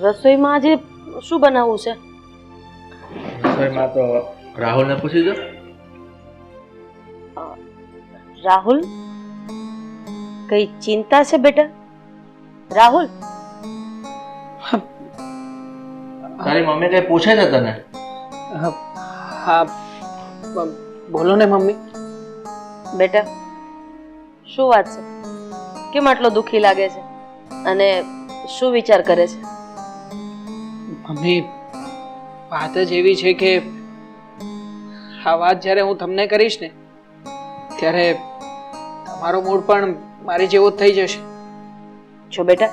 રસોઈમાં આજે શું બનાવવું છે? રસોઈમાં તો રાહુલને પૂછી જો. રાહુલ, કઈ ચિંતા છે બેટા? રાહુલ, તારી મમ્મી કઈ પૂછે છે તને? હા, બોલો ને મમ્મી. બેટા શું વાત છે? કેમ આટલો દુખી લાગે છે અને શું વિચાર કરે છે? મમ્મી, વાત જ એવી છે કે આ વાત જ્યારે હું તમને કરીશ ને ત્યારે તમારો મૂડ પણ મારી જેવો જ થઈ જશે. જો બેટા,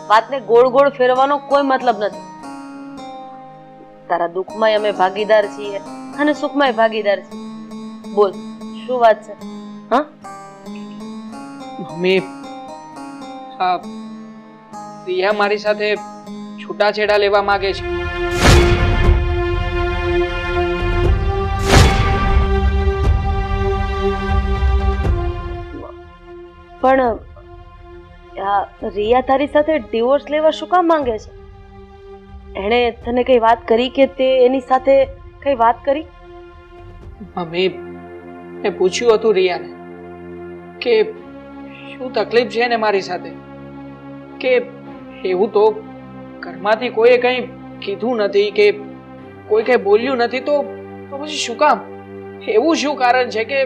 વાતને ગોળ ગોળ ફેરવવાનો કોઈ મતલબ નથી. તારા દુઃખમાં અમે ભાગીદાર છીએ અને સુખમાં ભાગીદાર છીએ. બોલ, શું વાત છે? હા, મમ્મી, હા, રિયા મારી સાથે છૂટાછેડા લેવા માંગે છે. પણ રિયા તારી સાથે ડિવોર્સ લેવા શું કામ માંગે છે? એણે તને કઈ વાત કરી કે તે એની સાથે કઈ વાત કરી? મમ્મી, મેં પૂછ્યું હતું રિયાને કે શું તકલીફ છે ને મારી સાથે, કે એવું તો ઘરમાંથી કોઈએ કંઈ કીધું નથી કે કોઈ કંઈ બોલ્યું નથી, તો પછી શું કામ, એવું શું કારણ છે કે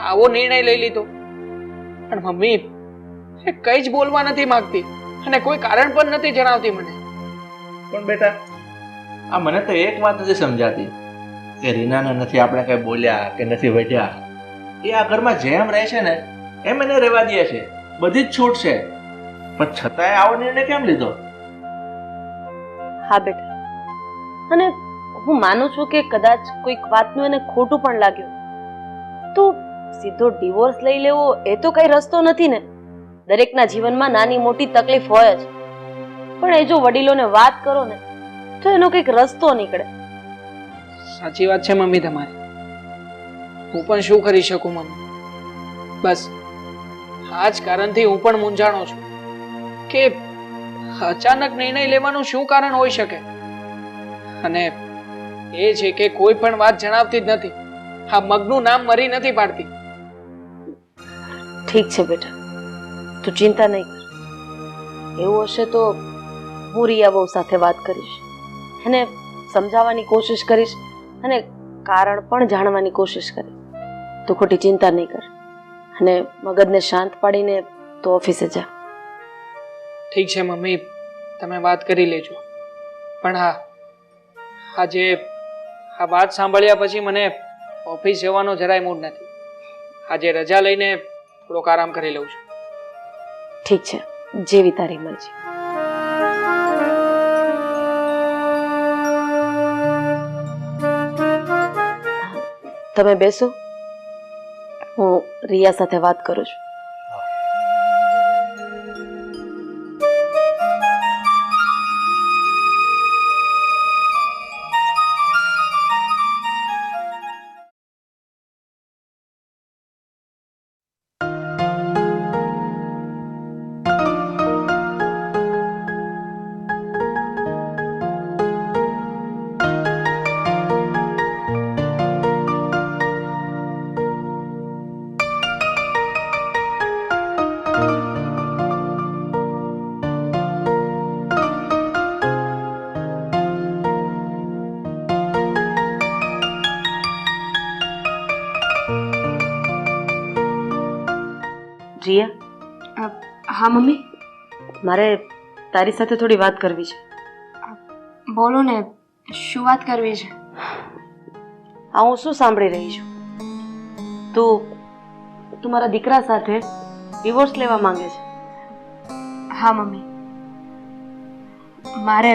આવો નિર્ણય લઈ લીધો? પણ મમ્મી, એ કંઈ જ બોલવા નથી માંગતી અને કોઈ કારણ પણ નથી જણાવતી મને. પણ બેટા, આ મને તો એક વાત નથી સમજાતી કે રીનાને નથી આપણે કઈ બોલ્યા કે નથી વધ્યા. એ આ ઘરમાં જેમ રહે છે ને એમ એને રહેવા દે છે, બધી જ છૂટ છે, પણ છતાંય આવો નિર્ણય કેમ લીધો? હા બેટા, અને હું માનું છું કે કદાચ કોઈક વાતનું એને ખોટું પણ લાગ્યું તો સીધો ડિવોર્સ લઈ લેવો એ તો કઈ રસ્તો નથી ને. દરેકના જીવનમાં નાની મોટી તકલીફ હોય જ, પણ એ જો વડીલોને વાત કરો ને તો એનો કઈક રસ્તો નીકળે. સાચી વાત છે મમ્મી તમારી. હું પણ શું કરી શકું મમ્મી? બસ આ જ કારણથી હું પણ મૂંઝાણો છું કે અચાનક નિર્ણય લેવાનું શું કારણ હોઈ શકે. અને એ છે કે કોઈ પણ વાત જણાવતી જ નથી. આ મગનું નામ મરી નથી પાડતી. ઠીક છે બેટા, તું ચિંતા નહીં કર. એવું હશે તો હું રિયા બહુ સાથે વાત કરીશ, એને સમજાવવાની કોશિશ કરીશ અને કારણ પણ જાણવાની કોશિશ કરીશ. તું ખોટી ચિંતા નહીં કર અને મગજને શાંત પાડીને તું ઓફિસે જા. ઠીક છે મમ્મી, તમે વાત કરી લેજો. પણ હા, આજે આ વાત સાંભળ્યા પછી મને ઓફિસ જવાનો જરાય મૂડ નથી. આજે રજા લઈને થોડોક આરામ કરી લઉં છું. ઠીક છે, જેવી તારી મરજી. તમે બેસો, હું રિયા સાથે વાત કરું છું. રિયા, હા મમ્મી. મારે તારી સાથે થોડી વાત કરવી છે. બોલો ને, શું વાત કરવી છે? આ હું શું સાંભળી રહી છું? તું મારા દીકરા સાથે ડિવોર્સ લેવા માંગે છે? હા મમ્મી, મારે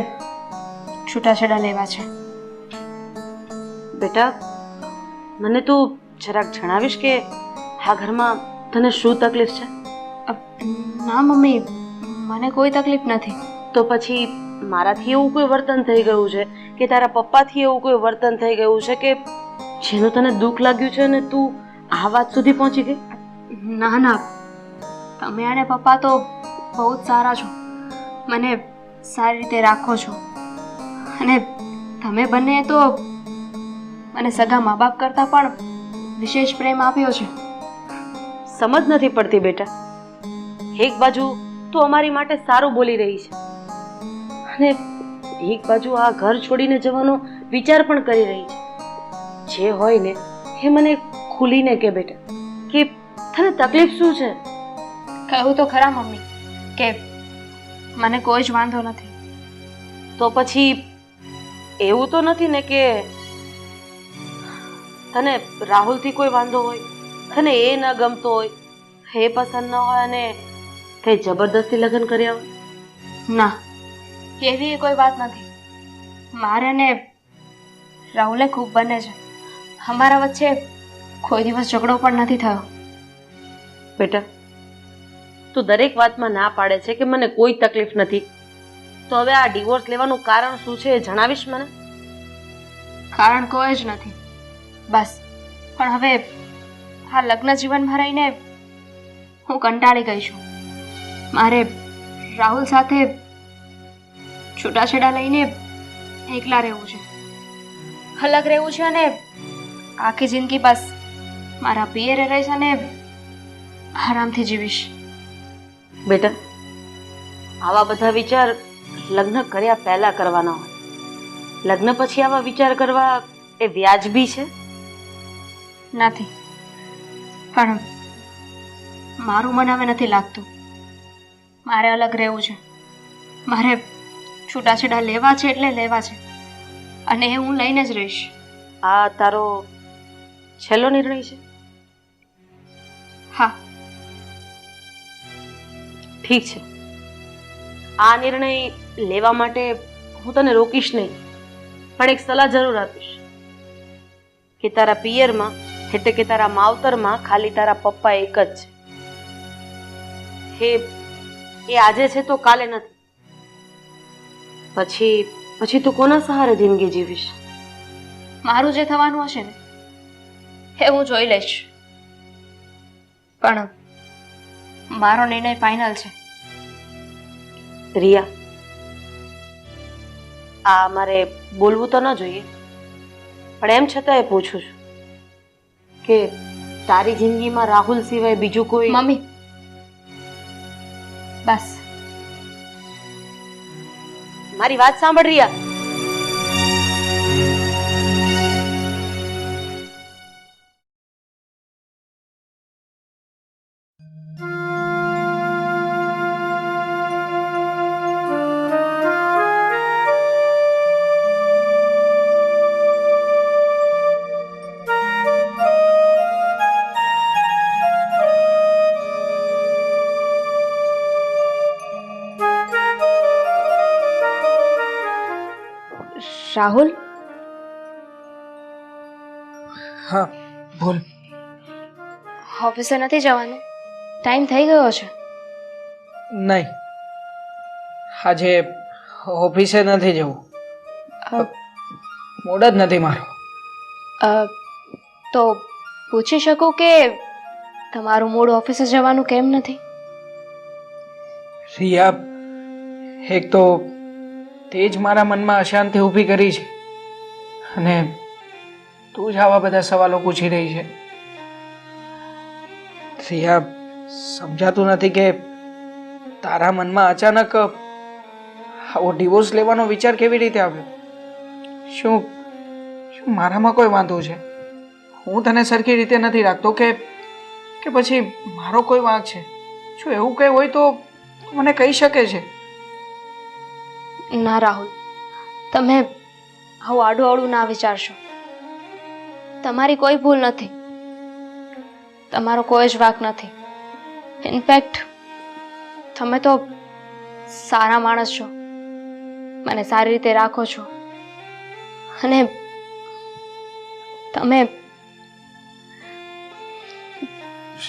છૂટાછેડા લેવા છે. બેટા, મને તું જરાક જણાવીશ કે આ ઘરમાં તને શું તકલીફ છે? ના મમ્મી, મને કોઈ તકલીફ નથી. તો પછી મારાથી એવું કોઈ વર્તન થઈ ગયું છે કે તારા પપ્પાથી એવું કોઈ વર્તન થઈ ગયું છે કે જેનું તને દુઃખ લાગ્યું છે અને તું આ વાત સુધી પહોંચી ગઈ? ના ના, તમે અને પપ્પા તો બહુ જ સારા છો. મને સારી રીતે રાખો છો અને તમે બંને તો મને સગા મા બાપ કરતાં પણ વિશેષ પ્રેમ આપ્યો છે. સમજ નથી પડતી બેટા. એક બાજુ તું અમારી માટે સારું બોલી રહી છે અને એક બાજુ આ ઘર છોડીને જવાનો વિચાર પણ કરી રહી છે. જે હોય ને એ મને ખુલીને કે બેટા, કે તને તકલીફ શું છે? કહ્યું તો ખરા મમ્મી કે મને કોઈ જ વાંધો નથી. તો પછી એવું તો નથી ને કે તને રાહુલથી કોઈ વાંધો હોય, તને એ ન ગમતો હોય, એ પસંદ ન હોય અને તે જબરદસ્તી લગ્ન કર્યા હોય? ના, એવી કોઈ વાત નથી. મારે ને રાહુલે ખૂબ બને છે. અમારા વચ્ચે કોઈ દિવસ ઝઘડો પણ નથી થયો. બેટા, તું દરેક વાતમાં ના પાડે છે કે મને કોઈ તકલીફ નથી, તો હવે આ ડિવોર્સ લેવાનું કારણ શું છે એ જણાવીશ મને? કારણ કોઈ જ નથી, બસ. પણ હવે આ લગ્ન જીવનમાં રહીને હું કંટાળી ગઈ છું. મારે રાહુલ સાથે છૂટાછેડા લઈને એકલા રહેવું છે, અલગ રહેવું છે અને આખી જિંદગી બસ મારા પિયરે રહીશ અને આરામથી જીવીશ. બેટા, આવા બધા વિચાર લગ્ન કર્યા પહેલા કરવાના હોય. લગ્ન પછી આવા વિચાર કરવા એ વ્યાજબી છે? નથી, પણ મારું મન હવે નથી લાગતું. મારે અલગ રહેવું છે. મારે છૂટાછેડા લેવા છે એટલે લેવા છે અને એ હું લઈને જ રહીશ. આ તારો છેલ્લો નિર્ણય છે? હા. ઠીક છે, આ નિર્ણય લેવા માટે હું તને રોકીશ નહીં, પણ એક સલાહ જરૂર આપીશ કે તારા પિયરમાં એટલે કે તારા માવતરમાં ખાલી તારા પપ્પા એક જ છે. એ આજે છે તો કાલે નથી. પછી તું કોના સહારે જિંદગી જીવીશ? મારું જે થવાનું હશે ને એ હું જોઈ લઈશ, પણ મારો નિર્ણય ફાઇનલ છે. રિયા, આ મારે બોલવું તો ન જોઈએ, પણ એમ છતાંય પૂછું છું કે તારી જિંદગીમાં રાહુલ સિવાય બીજું કોઈ? મમ્મી, બસ. મારી વાત સાંભળ રિયા. રાહુલ, હા બોલ. ઓફિસે નથી જવાનું? ટાઈમ થઈ ગયો છે. નહીં, આજે ઓફિસે નથી જવું. મૂડ જ નથી મારો. તો પૂછી શકું કે તમારું મૂડ ઓફિસે જવાનું કેમ નથી? રિયા, એક તો તે જ મારા મનમાં અશાંતિ ઊભી કરી છે અને તું જ આવા બધા સવાલો પૂછી રહી છે. રિયા, સમજાતું નથી કે તારા મનમાં અચાનક આવો ડિવોર્સ લેવાનો વિચાર કેવી રીતે આવ્યો? શું શું મારામાં કોઈ વાંધો છે? હું તને સરખી રીતે નથી રાખતો કે પછી મારો કોઈ વાંક છે? શું એવું કંઈ હોય તો મને કહી શકે છે. ના રાહુલ, તમે આવું આડું અવળું ના વિચારશો. તમારી કોઈ ભૂલ નથી, તમારો કોઈ જ વાંક નથી. ઇનફેક્ટ તમે તો સારા માણસ છો, મને સારી રીતે રાખો છો અને તમે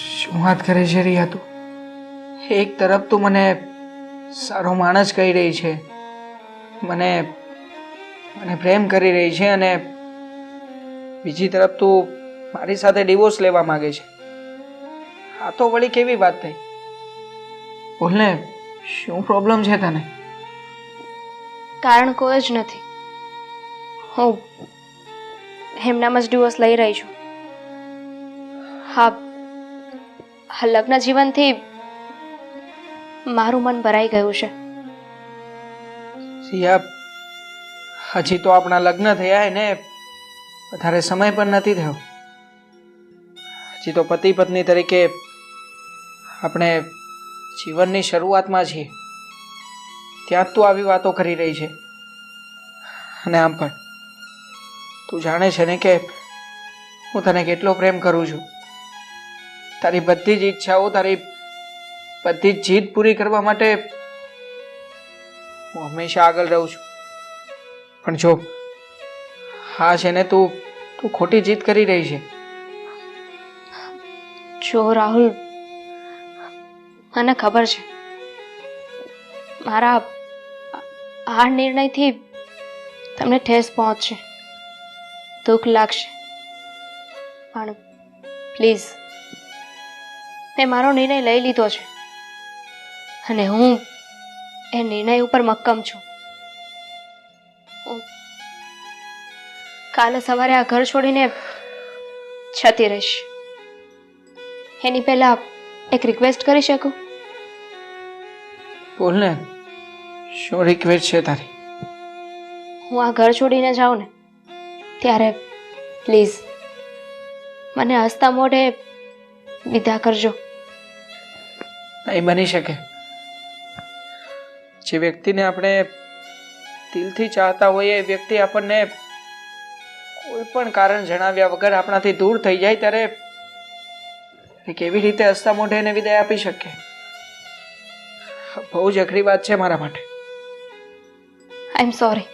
શું વાત કરે છે રિયા તું? એક તરફ તું મને સારો માણસ કહી રહી છે, મને પ્રેમ કરી રહી છે અને બીજી તરફ તું મારી સાથે ડિવોર્સ લેવા માંગે છે. આ તો વળી કેવી વાત થઈ? બોલ ને, શું પ્રોબ્લેમ છે તને? કારણ કોઈ જ નથી. હું એમનામાં જ ડિવોર્સ લઈ રહી છું. હા, લગ્ન જીવનથી મારું મન ભરાઈ ગયું છે. સિયા, હજી તો આપણા લગ્ન થયા ને વધારે સમય પણ નથી થયો. હજી તો પતિ પત્ની તરીકે આપણે જીવનની શરૂઆતમાં છીએ. ત્યાં જ તું આવી વાતો કરી રહી છે. અને આમ પણ તું જાણે છે ને કે હું તને કેટલો પ્રેમ કરું છું. તારી બધી જ ઈચ્છાઓ, તારી બધી જ જીદ પૂરી કરવા માટે હું હંમેશા આગળ રહું છું. પણ જો હા છે ને તું ખોટી જીદ કરી રહી છે. જો રાહુલ, મને ખબર છે મારા આ નિર્ણયથી તમને ઠેસ પહોંચશે, દુઃખ લાગશે, પણ પ્લીઝ, મેં મારો નિર્ણય લઈ લીધો છે અને હું એ નિર્ણય ઉપર મક્કમ છું. હું કાલે સવારે આ ઘર છોડીને જતી રહીશ. એની પહેલા એક રિક્વેસ્ટ કરી શકું? બોલ ને, શું રિક્વેસ્ટ છે તારી? હું આ ઘર છોડીને જાઉં ને ત્યારે પ્લીઝ મને હસતા મોઢે વિદા કરજો. નહીં બની શકે. જે વ્યક્તિને આપણે દિલથી ચાહતા હોઈએ એ વ્યક્તિ આપણને કોઈ પણ કારણ જણાવ્યા વગર આપણાથી દૂર થઈ જાય ત્યારે કેવી રીતે હસતા મોઢે એને વિદાય આપી શકે? બહુ જ અઘરી વાત છે મારા માટે. આઈ એમ સોરી.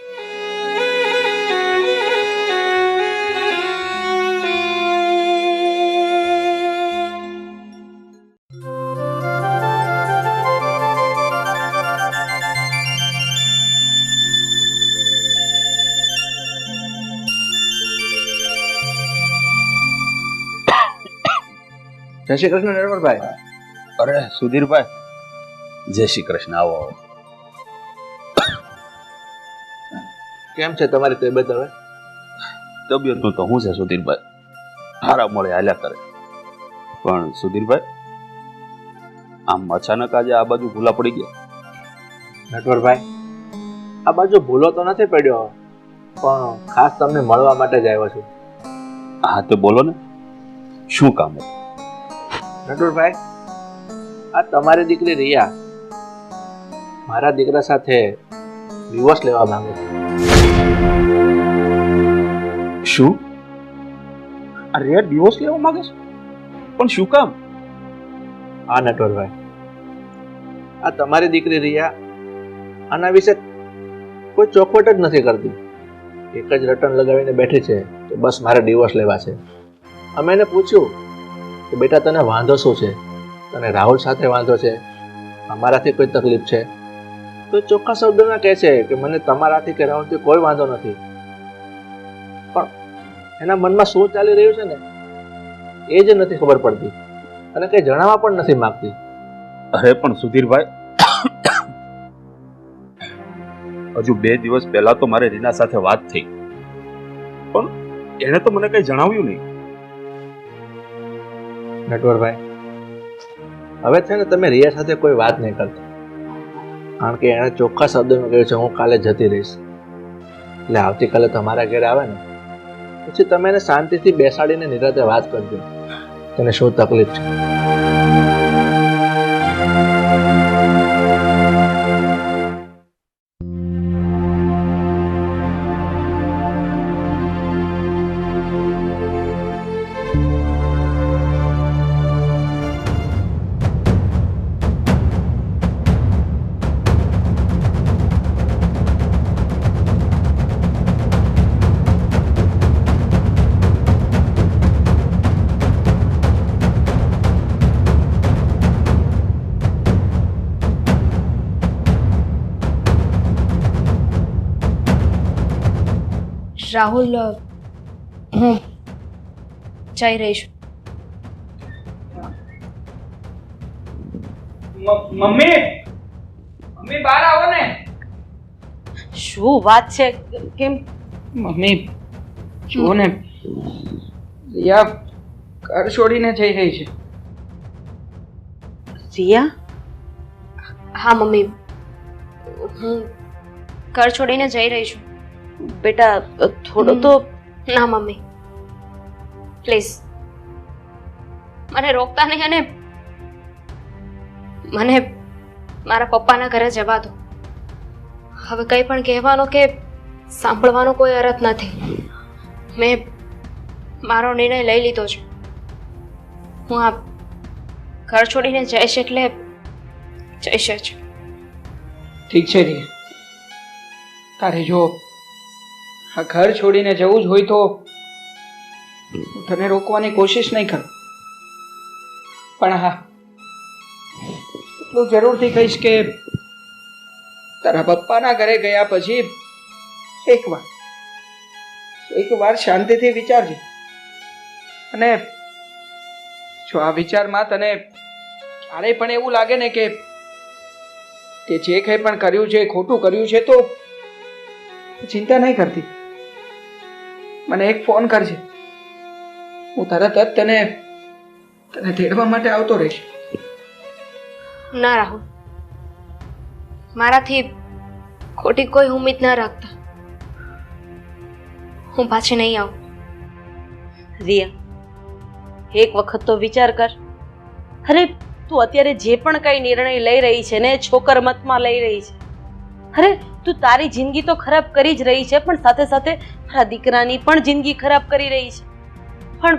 જય શ્રી કૃષ્ણ નરવરભાઈ. અરે સુધીરભાઈ, જય શ્રી કૃષ્ણ. આવો આવો. કેમ છે તમારી તબિયત હવે? તબિયતનું તો શું છે સુધીરભાઈ, હારા મળે હાલ્યા કરે. પણ સુધીરભાઈ, આમ અચાનક આજે આ બાજુ ભૂલા પડી ગયા? નટવરભાઈ, આ બાજુ ભૂલો તો નથી પડ્યો, પણ ખાસ તમને મળવા માટે જ આવ્યો છું. હા તો બોલો ને, શું કામ હતું? નટવરભાઈ, આ તમારી દીકરી રિયા મારા દીકરા સાથે ડિવોર્સ લેવા માંગે છે. શું? આ રિયા ડિવોર્સ લેવા માંગે છે? પણ શું કામ? હા નટવરભાઈ, આ તમારી દીકરી રિયા આના વિશે કોઈ ચોખવટ જ નથી કરતી. એક જ રટન લગાવીને બેઠી છે કે બસ મારે ડિવોર્સ લેવા છે. અમે એને પૂછ્યું કે બેટા તને વાંધો શું છે, તને રાહુલ સાથે વાંધો છે, અમારાથી કોઈ તકલીફ છે? તો ચોખ્ખા શબ્દોમાં કહે છે કે મને તમારાથી કે રાહુલથી કોઈ વાંધો નથી. પણ એના મનમાં શું ચાલી રહ્યું છે ને એ જ નથી ખબર પડતી અને કંઈ જણાવવા પણ નથી માંગતી. અરે પણ સુધીરભાઈ, હજુ 2 દિવસ પહેલા તો મારે રીના સાથે વાત થઈ, પણ એણે તો મને કઈ જણાવ્યું નહીં. નટવરભાઈ, હવે છે ને તમે રિયા સાથે કોઈ વાત નહીં કરતા, કારણ કે એણે ચોખ્ખા શબ્દોમાં કહ્યું છે હું કાલે જતી રહીશ. એટલે આવતીકાલે તમારા ઘરે આવે ને પછી તમે એને શાંતિથી બેસાડીને નિરાતે વાત કરજો તને શું તકલીફ છે. રાહુલ, હું જઈ રહી છું. મમ્મી, મમ્મી બહાર આવો ને. શું વાત છે? કેમ? મમ્મી જુઓ ને, રિયા ઘર છોડીને જઈ રહી છે. રિયા? હા મમ્મી, હું ઘર છોડીને જઈ રહી છું. બેટા થોડો તો ના મમ્મી, પ્લીઝ મને રોકતા નહીં અને મને મારા પપ્પાના ઘરે જવા દો. હવે કંઈ પણ કહેવાનો કે સાંભળવાનો કોઈ અર્થ નથી. મેં મારો નિર્ણય લઈ લીધો છે. હું આ ઘર છોડીને જઈશ એટલે જઈશ જ. ઠીક છે રિયા, તારે જો આ ઘર છોડીને જવું જ હોય તો હું તને રોકવાની કોશિશ નહીં કરું, પણ હા એટલું જરૂરથી કહીશ કે તારા પપ્પાના ઘરે ગયા પછી એક વાર શાંતિથી વિચારજે. અને જો આ વિચારમાં તને ક્યારેય પણ એવું લાગે ને કે તે જે કંઈ પણ કર્યું છે ખોટું કર્યું છે તો ચિંતા નહીં કરતી, મને એક ફોન કરજે. હું તરત જ તને તેડવા માટે આવતો રહીશ. ના રાહુલ, મારાથી ખોટી કોઈ ઉમ્મીદ ના રાખતા. હું પાછી નહીં આવું. રિયા, એક વખત તો વિચાર કર. અરે તું અત્યારે જે પણ કઈ નિર્ણય લઈ રહી છે ને છોકર મતમાં લઈ રહી છે. અરે તું તારી જિંદગી તો ખરાબ કરી જ રહી છે, પણ સાથે સાથે તારા દીકરાની પણ જિંદગી ખરાબ કરી રહી છે. પણ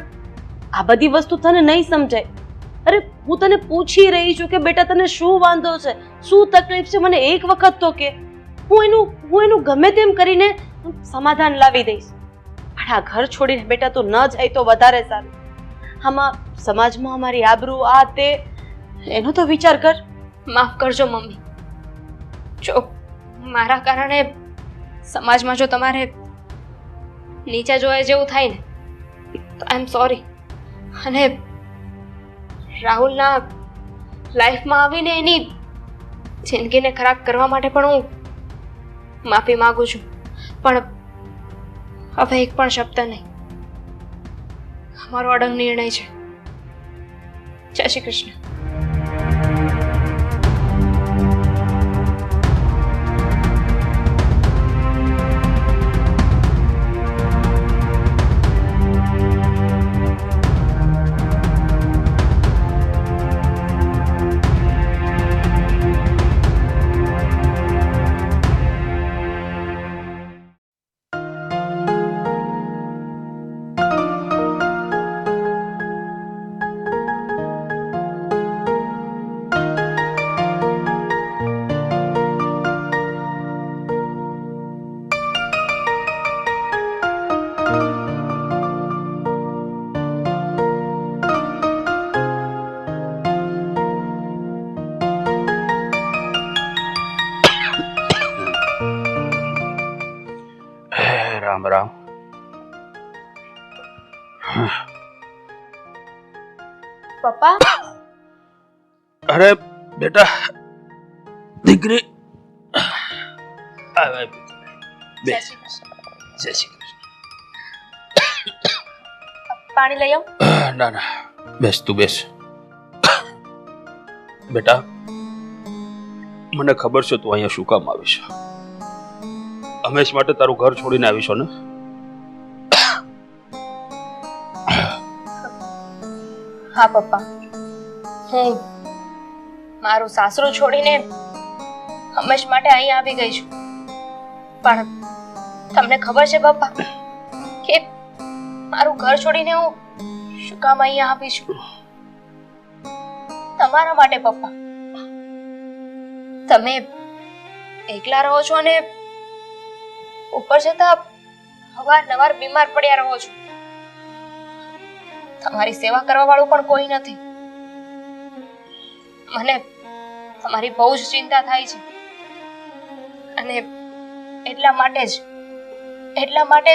આ બધી વસ્તુ તને નહીં સમજાય. અરે હું તને પૂછી રહી છું કે બેટા તને શું વાંધો છે, શું તકલીફ છે, મને એક વખત તો કે. હું એનું ગમે તેમ કરીને સમાધાન લાવી દઈશ. પણ આ ઘર છોડીને બેટા તું ન જાય તો વધારે સારું. આમાં સમાજમાં અમારી આબરૂ આ તે એનો તો વિચાર કર. માફ કરજો મમ્મી, જો મારા કારણે સમાજમાં જો તમારે નીચે જોયા જેવું થાય ને તો આઈ એમ સોરી. અને રાહુલના લાઈફમાં આવીને એની જિંદગીને ખરાબ કરવા માટે પણ હું માફી માંગુ છું. પણ હવે એક પણ શબ્દ નહીં. અમારો અડંગ નિર્ણય છે. જય શ્રી કૃષ્ણ. રામ રામ. પપ્પા, અરે બેટા, દીકરી આવે. જય શ્રી કૃષ્ણ. જય શ્રી કૃષ્ણ. પાણી લઈ આવું? ના ના, બેસ તું બેસ. બેટા, મને ખબર છે તું અહીંયા શું કામ આવીશ. હંમેશ માટે તારું ઘર છોડીને આવીશો ને? હા પપ્પા, હું મારું સાસરું છોડીને હંમેશ માટે અહીં આવી ગઈ છું. પણ તમને ખબર છે પપ્પા કે મારું ઘર છોડીને હું શું કામ અહીંયા આવી છું? તમારા માટે પપ્પા. તમે એકલા રહો છો અને ઉપર જતા અવારનવાર બીમાર પડ્યા રહો છો. તમારી સેવા કરવા વાળું પણ કોઈ નથી. મને તમારી બહુ જ ચિંતા થાય છે અને એટલા માટે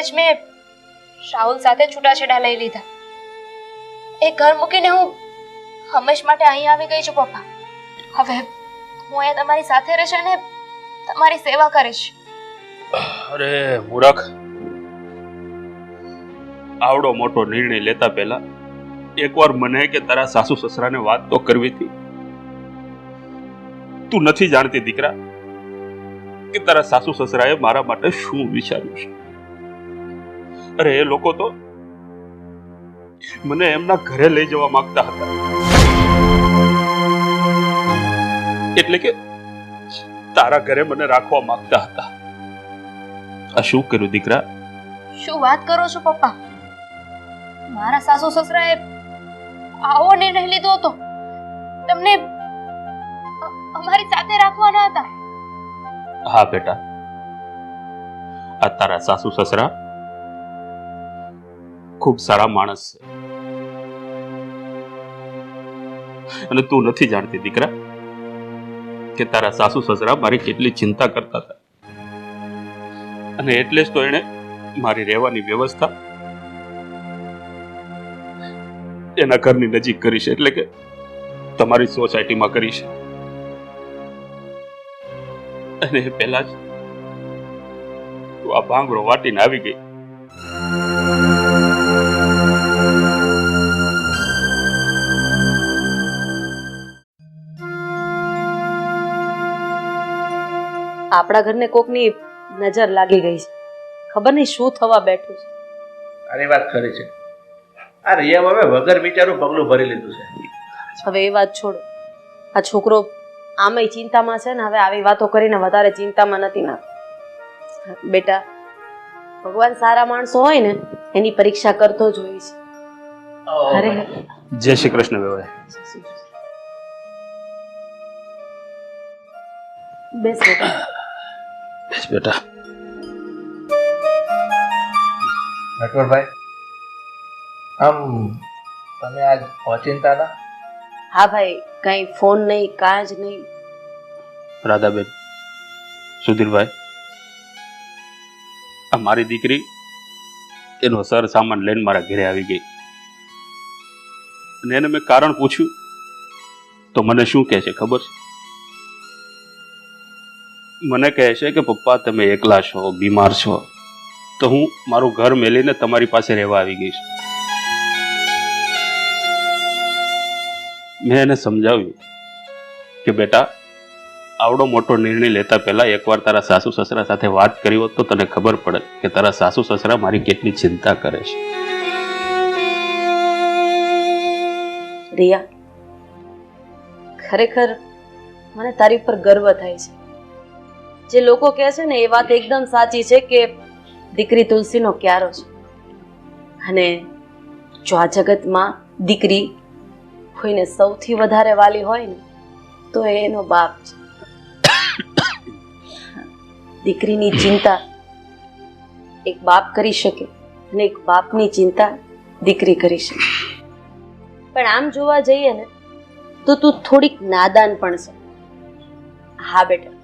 જ મેં રાહુલ સાથે છૂટાછેડા લઈ લીધા. એ ઘર મૂકીને હું હંમેશ માટે અહીં આવી ગઈ છું પપ્પા. હવે હું અહીંયા તમારી સાથે રહીશ અને તમારી સેવા કરીશ. અરે મૂરખ, આવડો મોટો નિર્ણય લેતા પહેલા એકવાર મને કે તારા સાસુ સસરાને વાત તો કરવી હતી. તું નથી જાણતી દીકરા કે તારા સાસુ સસરાએ મારા માટે શું વિચાર્યું છે. અરે એ લોકો તો મને એમના ઘરે લઈ જવા માંગતા હતા, એટલે કે તારા ઘરે મને રાખવા માંગતા હતા. આ શું કર્યું દીકરા? શું વાત કરો છો પપ્પા? મારા સાસુ સસરાએ આવો નિર્ણય લીધો હતો? તમને અમારી સાથે રાખવાના હતા? હા બેટા, આ તારા સાસુ સસરા ખૂબ સારા માણસ છે, અને તું નથી જાણતી દીકરા કે તારા સાસુ સસરા મારી કેટલી ચિંતા કરતા હતા. અને એટલે જ તો એને મારી રહેવાની વ્યવસ્થા એના ઘરની નજીક કરી છે, એટલે કે તમારી સોસાયટીમાં કરી છે. અને એ પહેલા જ તું આ ભાંગરો વાટીને આવી ગઈ. આપણા ઘરને કોકની નજર લાગી ગઈ છે. ખબર નહીં શું થવા બેઠું છે. આની વાત ખરી છે. આ રિયા હવે વગર વિચારું પગલું ભરી લીધું છે. હવે એ વાત છોડો. આ છોકરો આમાંય ચિંતામાં છે ને હવે આવી વાતો કરીને વધારે ચિંતામાં નથી નાખતો. બેટા, ભગવાન સારા માણસો હોય ને એની પરીક્ષા કરતો જ હોય છે. અરે જય શ્રી કૃષ્ણ વેવાય. બેસ બેટા. બેસ બેટા. નટવરભાઈ, આમ તમે આજ ઓચિંતા ના? હા ભાઈ, કઈ ફોન નહીં, કાંઈ જ નહીં. રાધાબેન, સુધીરભાઈ, આ મારી દીકરી એનો સર સામાન લઈને મારા ઘરે આવી ગઈ, અને એને મેં કારણ પૂછ્યું તો મને શું કહે છે ખબર છે? મને કહે છે કે પપ્પા તમે એકલા છો, બીમાર છો, તો હું મારું ઘર મેલીને તમારી પાસે રહેવા આવી ગઈ છું. મેં એને સમજાવ્યું કે બેટા, આવડો મોટો નિર્ણય લેતા પહેલા એકવાર તારા સાસુ સસરા સાથે વાત કરી હોત તો તને ખબર પડે કે તારા સાસુ સસરા મારી કેટલી ચિંતા કરે છે. રિયા, ખરેખર મને તારી ઉપર ગર્વ થાય છે. જે લોકો કહે છે ને એ વાત એકદમ સાચી છે કે દીકરી તુલસીનો ક્યારો છે, અને જો આ જગતમાં દીકરી કોઈને સૌથી વધારે વાલી હોય ને તો એ એનો બાપ છે. દીકરીની ચિંતા એક બાપ કરી શકે અને એક બાપની ચિંતા દીકરી કરી શકે. પણ આમ જોવા જઈએ ને તો તું થોડીક નાદાન પણ છે. હા બેટા,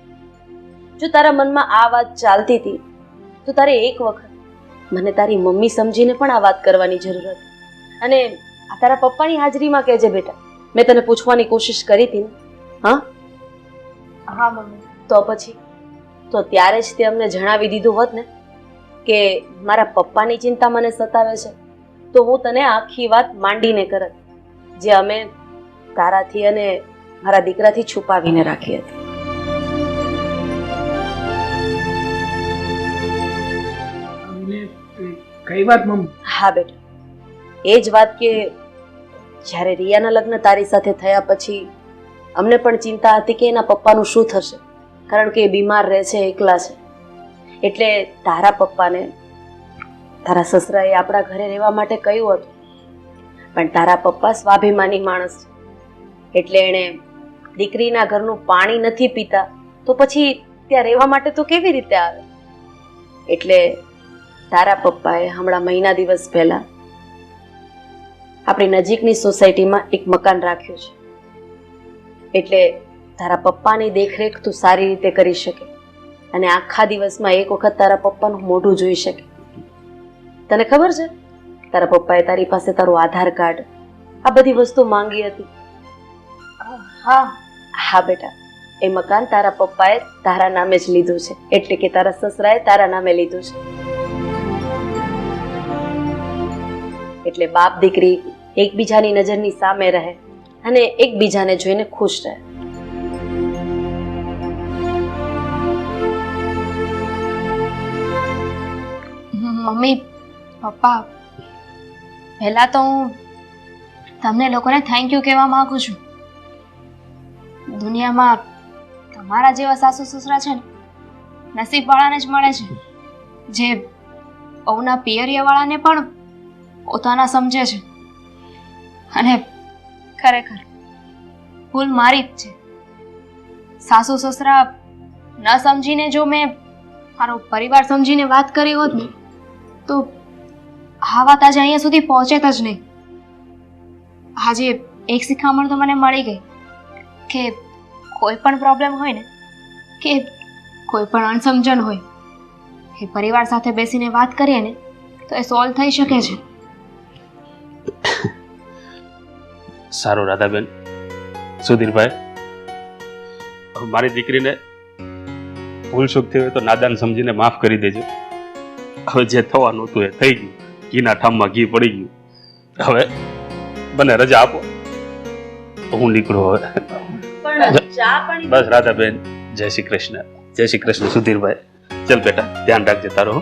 જો તારા મનમાં આ વાત ચાલતી હતી તો તારે એક વખત મને તારી મમ્મી સમજીને પણ આ વાત કરવાની જરૂર હતી. અને આ તારા પપ્પાની હાજરીમાં કહેજે બેટા, મેં તને પૂછવાની કોશિશ કરી હતી ને. હા હા મમ્મી. તો પછી તો ત્યારે જ તે અમને જણાવી દીધું હોત ને કે મારા પપ્પાની ચિંતા મને સતાવે છે, તો હું તને આખી વાત માંડીને કરત, જે અમે તારાથી અને મારા દીકરાથી છુપાવીને રાખી હતી. કઈ વાત મમ્મી? હા બેટા, એ જ વાત કે જ્યારે રિયાના લગ્ન તારી સાથે થયા પછી અમને પણ ચિંતા હતી કે એના પપ્પાનું શું થશે, કારણ કે એ બીમાર રહે છે, એકલા છે. એટલે તારા પપ્પાને તારા સસરાએ આપણા ઘરે રહેવા માટે કહ્યું હતું, પણ તારા પપ્પા સ્વાભિમાની માણસ છે, એટલે એણે દીકરીના ઘરનું પાણી નથી પીતા તો પછી ત્યાં રહેવા માટે તો કેવી રીતે આવે. એટલે તારા પપ્પાએ હમણાં મહિના દિવસ પહેલા આપણી નજીકની સોસાયટીમાં એક મકાન રાખ્યું છે, એટલે તારા પપ્પાની દેખરેખ તું સારી રીતે કરી શકે અને આખા દિવસમાં એક વખત તારા પપ્પાનું મોઢું જોઈ શકે. તને ખબર છે, તારા પપ્પાએ તારી પાસે તારું આધાર કાર્ડ, આ બધી વસ્તુ માંગી હતી. હા હા બેટા, એ મકાન તારા પપ્પાએ તારા નામે જ લીધું છે, એટલે કે તારા સસરાએ તારા નામે લીધું છે. એટલે બાપ દીકરી એકબીજાની નજરની સામે રહે અને એકબીજાને જોઈને ખુશ રહે. મમ્મી પપ્પા, પહેલા તો હું તમને લોકોને થેન્ક યુ કહેવા માંગુ છું. દુનિયામાં તમારા જેવા સાસુ સસરા છે ને નસીબવાળાને જ મળે છે, જે વહુના પિયરિયાવાળાને પણ પોતાના સમજે છે. અને ખરેખર ભૂલ મારી જ છે. સાસુ સસરા ન સમજીને જો મેં મારો પરિવાર સમજીને વાત કરી હોત ને તો આ વાત આજે અહીંયા સુધી પહોંચે જ નહીં. આજે એક શિખામણ તો મને મળી ગઈ કે કોઈ પણ પ્રોબ્લેમ હોય ને કે કોઈ પણ અણસમજણ હોય એ પરિવાર સાથે બેસીને વાત કરીએ ને તો એ સોલ્વ થઈ શકે છે. સારું રાધાબેન. સુધીરભાઈ, મારી દીકરીને ભૂલ ચૂક થઈ હોય તો નાદાન સમજીને માફ કરી દેજો. હવે જે થવાનું હતું એ થઈ ગયું, ઘીના ઠામમાં ઘી પડી ગયું. હવે બને રજા આપો તો હું નીકળું હવે. બસ રાધાબેન, જય શ્રી કૃષ્ણ. જય શ્રી કૃષ્ણ સુધીરભાઈ. ચલ બેટા, ધ્યાન રાખજે તારો.